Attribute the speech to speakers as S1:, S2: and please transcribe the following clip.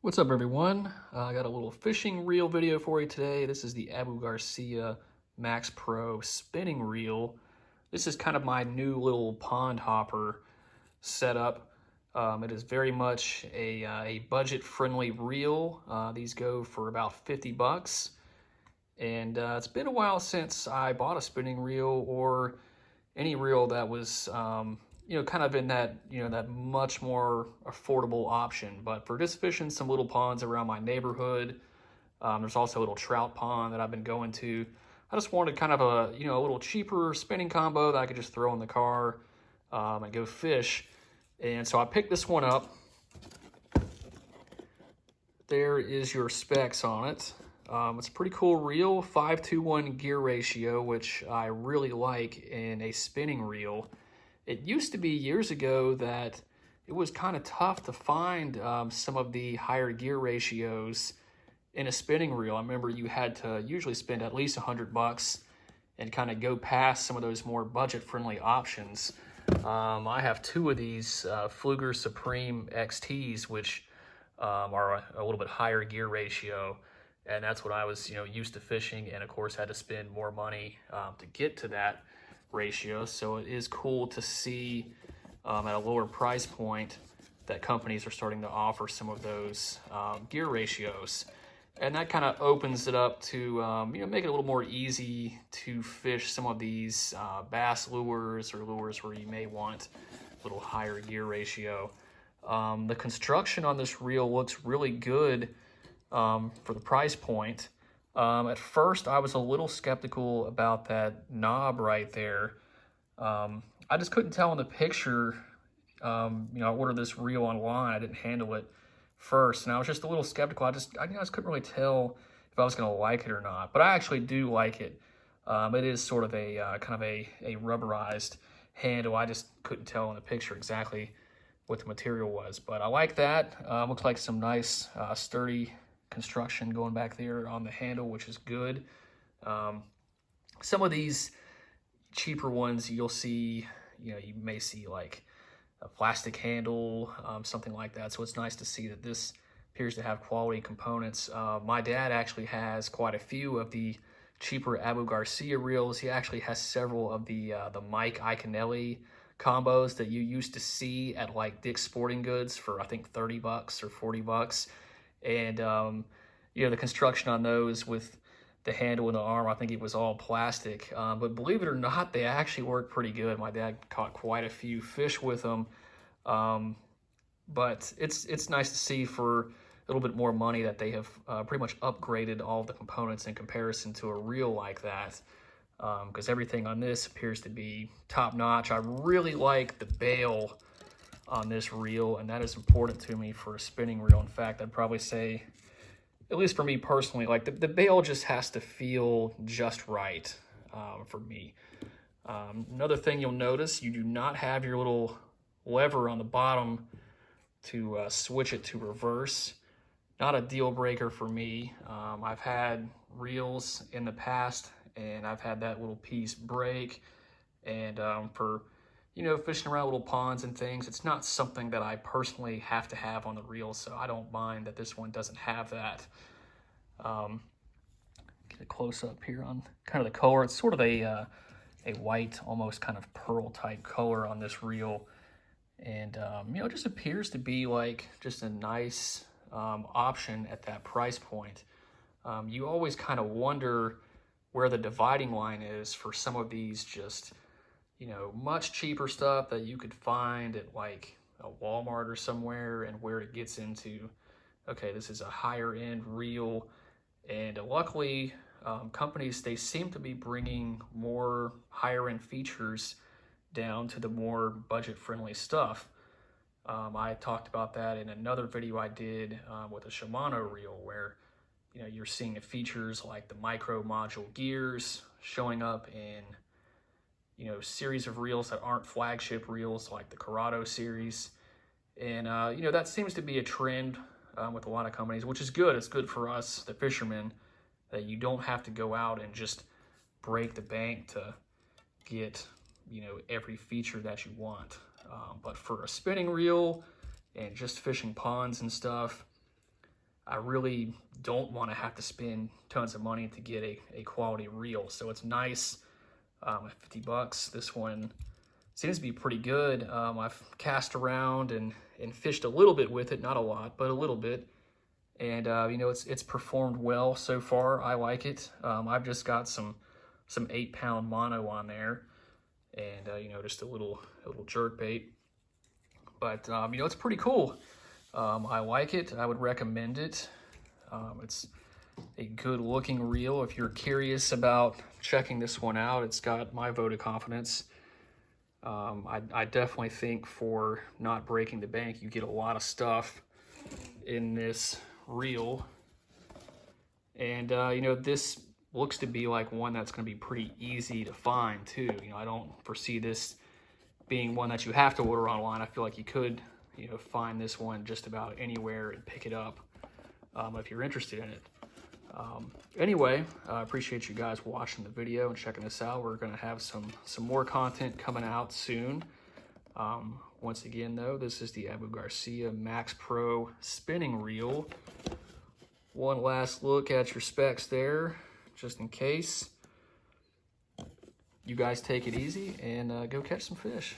S1: What's up, everyone? I got a little fishing reel video for you today. This is the Abu Garcia Max Pro spinning reel. This is kind of my new little pond hopper setup. It is very much a budget-friendly reel. These go for about 50 bucks. And it's been a while since I bought a spinning reel or any reel that was kind of in that, that much more affordable option. But for just fishing some little ponds around my neighborhood, there's also a little trout pond that I've been going to. I just wanted kind of a little cheaper spinning combo that I could just throw in the car and go fish. And so I picked this one up. There is your specs on it. It's a pretty cool reel, 5:1 gear ratio, which I really like in a spinning reel. It used to be years ago that it was kind of tough to find some of the higher gear ratios in a spinning reel. I remember you had to usually spend at least 100 bucks and kind of go past some of those more budget-friendly options. I have two of these Fluger Supreme XTs, which are a little bit higher gear ratio, and that's what I was used to fishing, and of course had to spend more money to get to that ratio. So it is cool to see at a lower price point that companies are starting to offer some of those gear ratios, and that kind of opens it up to make it a little more easy to fish some of these bass lures or lures where you may want a little higher gear ratio. The construction on this reel looks really good for the price point. At first, I was a little skeptical about that knob right there. I just couldn't tell in the picture. I ordered this reel online. I didn't handle it first, and I was just a little skeptical. I just couldn't really tell if I was going to like it or not. But I actually do like it. It is sort of a kind of a rubberized handle. I just couldn't tell in the picture exactly what the material was, but I like that. Looks like some nice sturdy construction going back there on the handle, which is good. Some of these cheaper ones you'll see, you may see like a plastic handle, something like that. So it's nice to see that this appears to have quality components. My dad actually has quite a few of the cheaper Abu Garcia reels. He actually has several of the Mike Iaconelli combos that you used to see at like Dick's Sporting Goods for I think 30 bucks or 40 bucks. And the construction on those with the handle and the arm, I think it was all plastic. But believe it or not, they actually work pretty good. My dad caught quite a few fish with them. But it's nice to see for a little bit more money that they have pretty much upgraded all the components in comparison to a reel like that. Because everything on this appears to be top notch. I really like the bail on this reel, and that is important to me for a spinning reel. In fact, I'd probably say, at least for me personally, like the bail just has to feel just right for me. Another thing you'll notice, you do not have your little lever on the bottom to switch it to reverse. Not a deal breaker for me. I've had reels in the past and I've had that little piece break, and for fishing around little ponds and things, it's not something that I personally have to have on the reel, so I don't mind that this one doesn't have that. Get a close up here on kind of the color. It's sort of a white, almost kind of pearl type color on this reel, and it just appears to be like just a nice option at that price point. You always kind of wonder where the dividing line is for some of these just much cheaper stuff that you could find at like a Walmart or somewhere, and where it gets into, okay, this is a higher end reel. And luckily, companies, they seem to be bringing more higher end features down to the more budget friendly stuff. I talked about that in another video I did with a Shimano reel, where you're seeing the features like the micro module gears showing up in series of reels that aren't flagship reels like the Corrado series. And, that seems to be a trend with a lot of companies, which is good. It's good for us, the fishermen, that you don't have to go out and just break the bank to get, every feature that you want. But for a spinning reel and just fishing ponds and stuff, I really don't want to have to spend tons of money to get a quality reel. So it's nice. At 50 bucks, this one seems to be pretty good. I've cast around and fished a little bit with it, not a lot, but a little bit. And you know, it's performed well so far. I like it. I've just got some 8-pound mono on there, and you know, just a little jerk bait. But you know, it's pretty cool. I like it. I would recommend it. It's a good looking reel. If you're curious about checking this one out, it's got my vote of confidence. I definitely think for not breaking the bank, you get a lot of stuff in this reel. And you know, this looks to be like one that's going to be pretty easy to find too. You know, I don't foresee this being one that you have to order online. I feel like you could, you know, find this one just about anywhere and pick it up if you're interested in it. Anyway, I appreciate you guys watching the video and checking this out. We're going to have some more content coming out soon. Once again, though, this is the Abu Garcia Max Pro spinning reel. One last look at your specs there, just in case. You guys take it easy and go catch some fish.